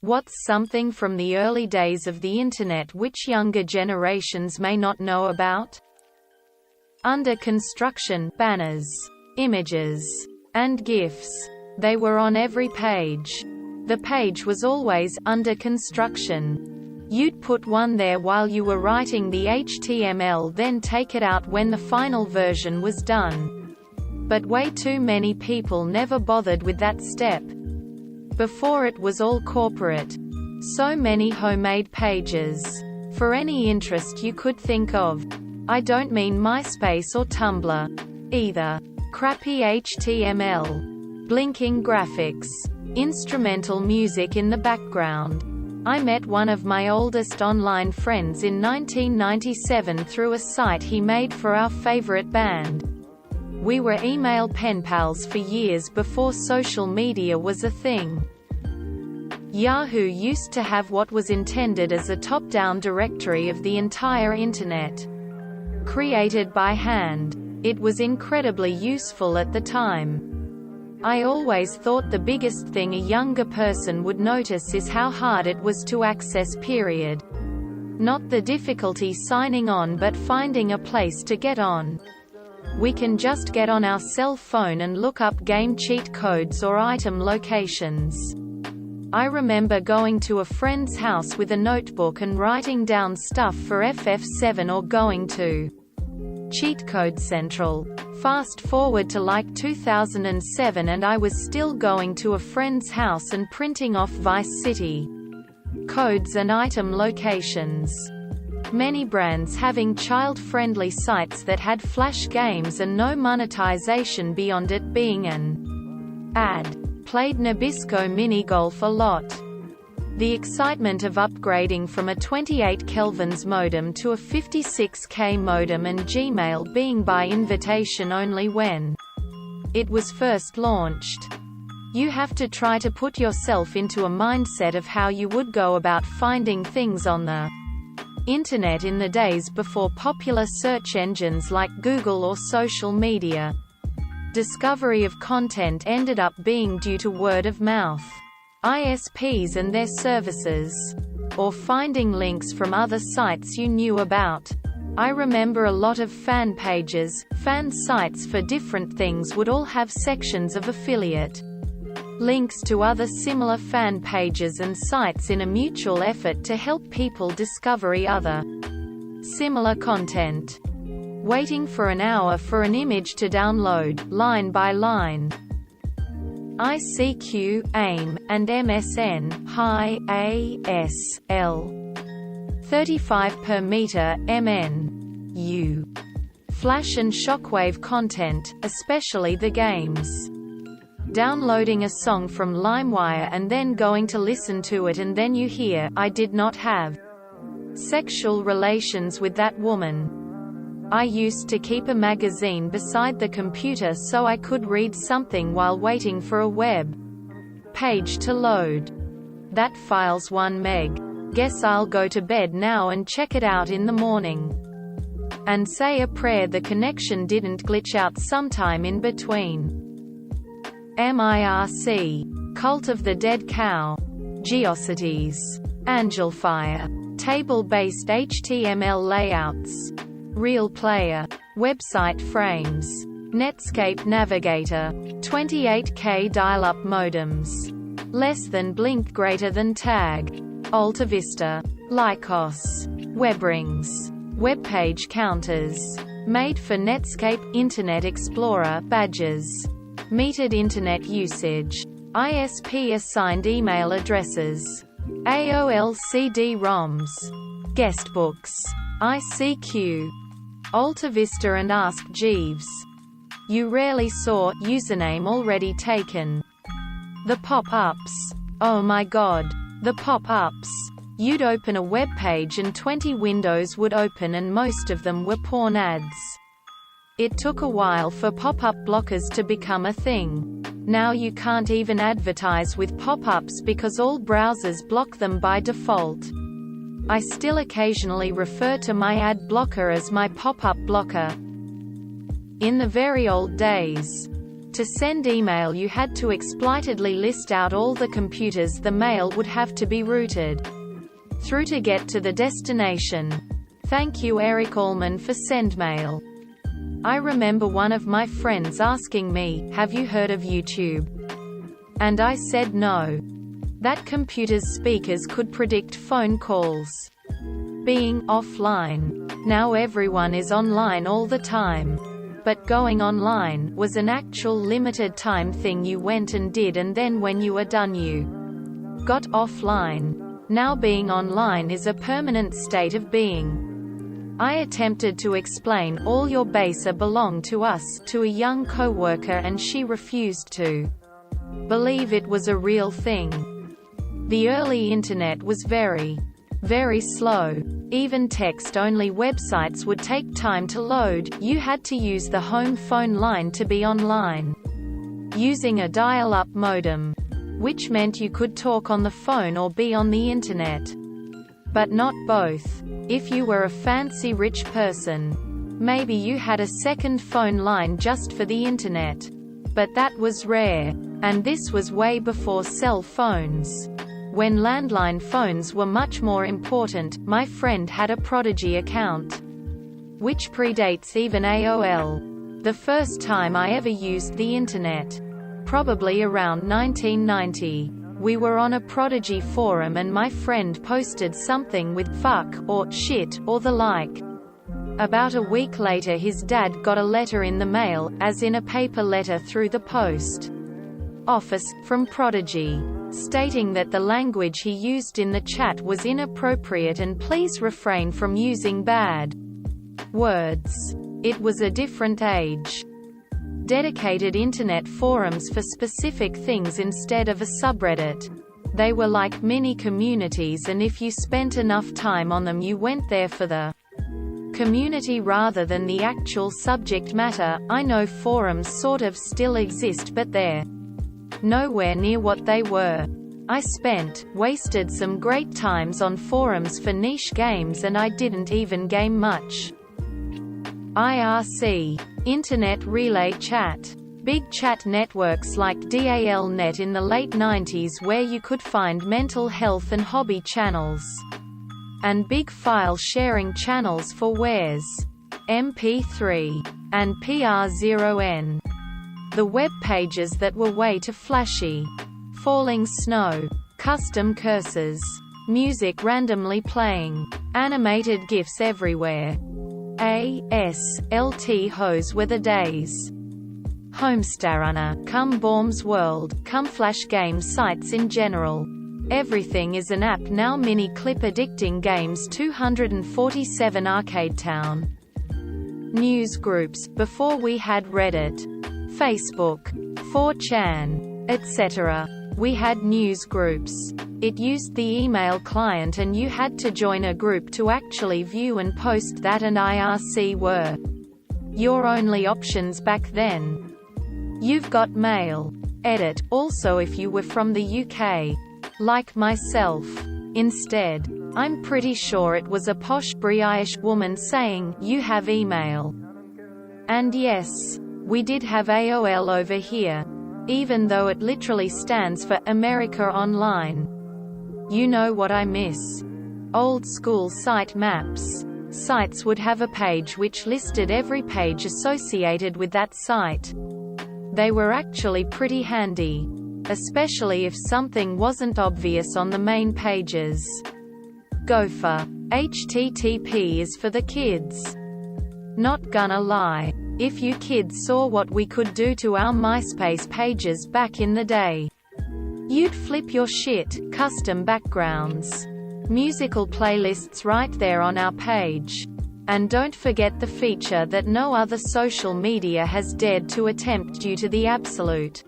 What's something from the early days of the Internet which younger generations may not know about? Under construction, banners, images, and GIFs. They were on every page. The page was always under construction. You'd put one there while you were writing the HTML, then take it out when the final version was done. But way too many people never bothered with that step. Before it was all corporate. So many homemade pages. For any interest you could think of. I don't mean MySpace or Tumblr. Either. Crappy HTML. Blinking graphics. Instrumental music in the background. I met one of my oldest online friends in 1997 through a site he made for our favorite band. We were email pen pals for years before social media was a thing. Yahoo used to have what was intended as a top-down directory of the entire Internet. Created by hand. It was incredibly useful at the time. I always thought the biggest thing a younger person would notice is how hard it was to access, period. Not the difficulty signing on but finding a place to get on. We can just get on our cell phone and look up game cheat codes or item locations. I remember going to a friend's house with a notebook and writing down stuff for FF7 or going to Cheat Code Central. Fast forward to like 2007 and I was still going to a friend's house and printing off Vice City codes and item locations. Many brands having child-friendly sites that had flash games and no monetization beyond it being an ad. Played Nabisco Minigolf a lot. The excitement of upgrading from a 28 kelvins modem to a 56K modem and Gmail being by invitation only when it was first launched. You have to try to put yourself into a mindset of how you would go about finding things on the Internet in the days before popular search engines like Google or social media. Discovery of content ended up being due to word of mouth, ISPs and their services, or finding links from other sites you knew about. I remember a lot of fan pages, fan sites for different things would all have sections of affiliate links to other similar fan pages and sites in a mutual effort to help people discover other similar content. Waiting for an hour for an image to download, line by line. ICQ, AIM, and MSN, Hi, ASL. 35 per meter, MN. U. Flash and shockwave content, especially the games. Downloading a song from LimeWire and then going to listen to it and then you hear, I did not have sexual relations with that woman. I used to keep a magazine beside the computer so I could read something while waiting for a web page to load. That file's 1 meg. Guess I'll go to bed now and check it out in the morning. And say a prayer the connection didn't glitch out sometime in between. MIRC. Cult of the Dead Cow. Geocities. Angelfire. Table-based HTML layouts. Real Player. Website frames. Netscape Navigator. 28K dial-up modems. Less than blink greater than tag. AltaVista. Lycos. WebRings. Webpage counters. Made for Netscape, Internet Explorer, badges. Metered Internet usage. ISP-assigned email addresses. AOL CD-ROMs. Guestbooks. ICQ. AltaVista and Ask Jeeves. You rarely saw username already taken. The pop-ups. Oh my god. The pop-ups. You'd open a web page and 20 windows would open and most of them were porn ads. It took a while for pop-up blockers to become a thing. Now you can't even advertise with pop-ups because all browsers block them by default. I still occasionally refer to my ad blocker as my pop-up blocker. In the very old days, To send email you had to explicitly list out all the computers the mail would have to be routed through to get to the destination. Thank you Eric Allman for SendMail. I remember one of my friends asking me, "Have you heard of YouTube?" And I said no. That computer's speakers could predict phone calls being offline. Now everyone is online all the time. But going online was an actual limited time thing you went and did, and then when you were done you got offline. Now being online is a permanent state of being. I attempted to explain all your base belong to us to a young coworker, and she refused to believe it was a real thing. The early internet was very slow. Even text-only websites would take time to load. You had to use the home phone line to be online, using a dial-up modem, which meant you could talk on the phone or be on the internet, but not both. If you were a fancy rich person, maybe you had a second phone line just for the internet. But that was rare. And this was way before cell phones, when landline phones were much more important. My friend had a Prodigy account, which predates even AOL. The first time I ever used the internet, probably around 1990. We were on a Prodigy forum and my friend posted something with "fuck" or "shit" or the like. About a week later his dad got a letter in the mail, as in a paper letter through the post office, from Prodigy, stating that the language he used in the chat was inappropriate and please refrain from using bad words. It was a different age. Dedicated internet forums for specific things instead of a subreddit. They were like mini communities, and if you spent enough time on them you went there for the community rather than the actual subject matter. I know forums sort of still exist, but they're nowhere near what they were. I wasted some great times on forums for niche games, and I didn't even game much. IRC, Internet Relay Chat. Big chat networks like DALNet in the late 90s, where you could find mental health and hobby channels, and big file sharing channels for wares, MP3, and PR0N. The web pages that were way too flashy. Falling snow. Custom cursors. Music randomly playing. Animated GIFs everywhere. ASLT hose were the days. Homestarrunner, come Baum's World, come flash game sites in general. Everything is an app now. Mini clip addicting games. 247 Arcade Town. News groups, before we had Reddit, Facebook, 4chan, etc. We had news groups. It used the email client and you had to join a group to actually view and post that, and IRC were your only options back then. You've got mail. Edit, also if you were from the UK. Like myself. Instead, I'm pretty sure it was a posh British woman saying, "You have email." And yes, we did have AOL over here. Even though it literally stands for America Online. You know what I miss? Old school site maps. Sites would have a page which listed every page associated with that site. They were actually pretty handy, especially if something wasn't obvious on the main pages. Gopher. HTTP is for the kids. Not gonna lie. If you kids saw what we could do to our MySpace pages back in the day, you'd flip your shit. Custom backgrounds. Musical playlists right there on our page. And don't forget the feature that no other social media has dared to attempt due to the absolute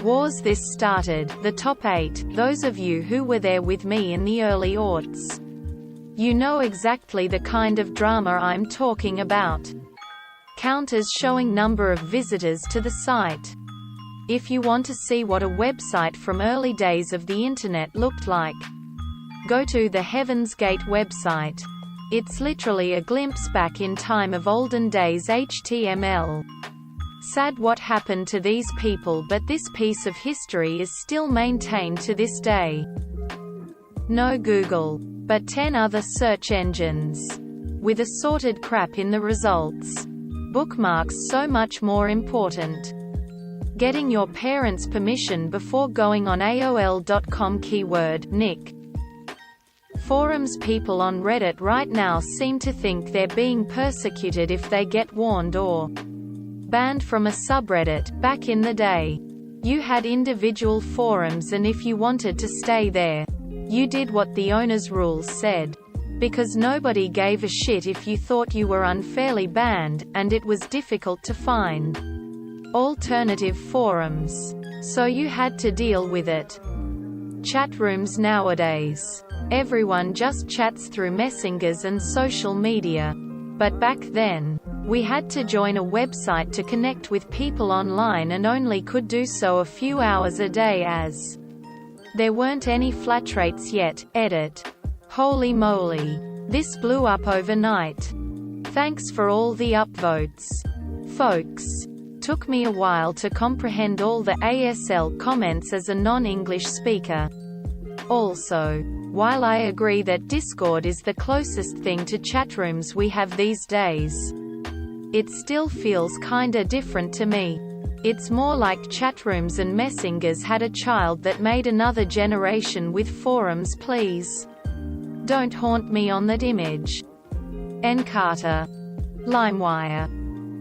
wars this started. The top 8, those of you who were there with me in the early aughts. You know exactly the kind of drama I'm talking about. Counters showing number of visitors to the site. If you want to see what a website from early days of the internet looked like, go to the Heaven's Gate website. It's literally a glimpse back in time of olden days HTML. Sad what happened to these people, but this piece of history is still maintained to this day. No Google, but 10 other search engines. With assorted crap in the results. Bookmarks so much more important. Getting your parents' permission before going on AOL.com. Keyword, Nick. Forums. People on Reddit right now seem to think they're being persecuted if they get warned or banned from a subreddit. Back in the day, you had individual forums, and if you wanted to stay there, you did what the owner's rules said. Because nobody gave a shit if you thought you were unfairly banned, and it was difficult to find alternative forums. So you had to deal with it. Chat rooms. Nowadays, everyone just chats through messengers and social media. But back then, we had to join a website to connect with people online, and only could do so a few hours a day, as there weren't any flat rates yet. Edit. Holy moly. This blew up overnight. Thanks for all the upvotes, folks. Took me a while to comprehend all the ASL comments as a non-English speaker. Also, while I agree that Discord is the closest thing to chatrooms we have these days, it still feels kinda different to me. It's more like chatrooms and messengers had a child that made another generation with forums. Please don't haunt me on that image. Encarta. LimeWire.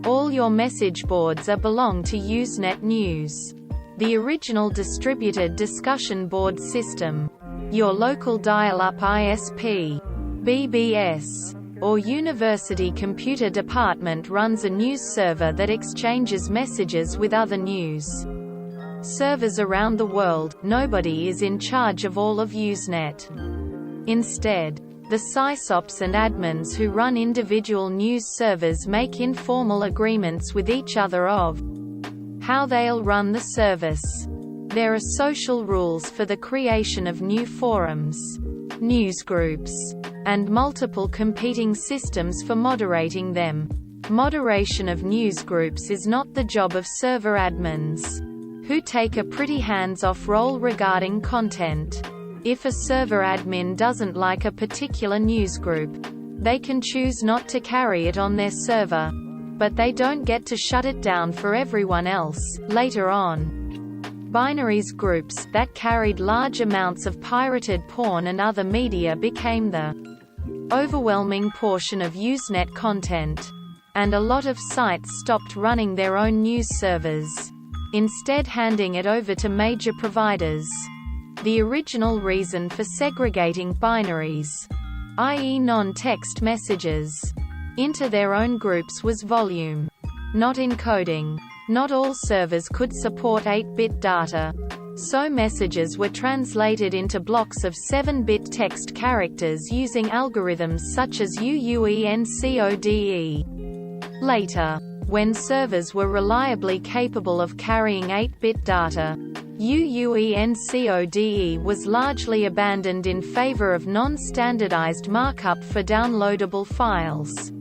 All your message boards belong to Usenet News, the original distributed discussion board system. Your local dial-up ISP, BBS, or university computer department runs a news server that exchanges messages with other news servers around the world. Nobody is in charge of all of Usenet. Instead, the sysops and admins who run individual news servers make informal agreements with each other of how they'll run the service. There are social rules for the creation of new forums, newsgroups, and multiple competing systems for moderating them. Moderation of newsgroups is not the job of server admins, who take a pretty hands-off role regarding content. If a server admin doesn't like a particular newsgroup, they can choose not to carry it on their server, but they don't get to shut it down for everyone else. Later on, binaries groups that carried large amounts of pirated porn and other media became the overwhelming portion of Usenet content, and a lot of sites stopped running their own news servers, instead handing it over to major providers. The original reason for segregating binaries, i.e. non-text messages, into their own groups was volume, not encoding. Not all servers could support 8-bit data, so messages were translated into blocks of 7-bit text characters using algorithms such as UUENCODE. Later, when servers were reliably capable of carrying 8-bit data, UUENCODE was largely abandoned in favor of non-standardized markup for downloadable files.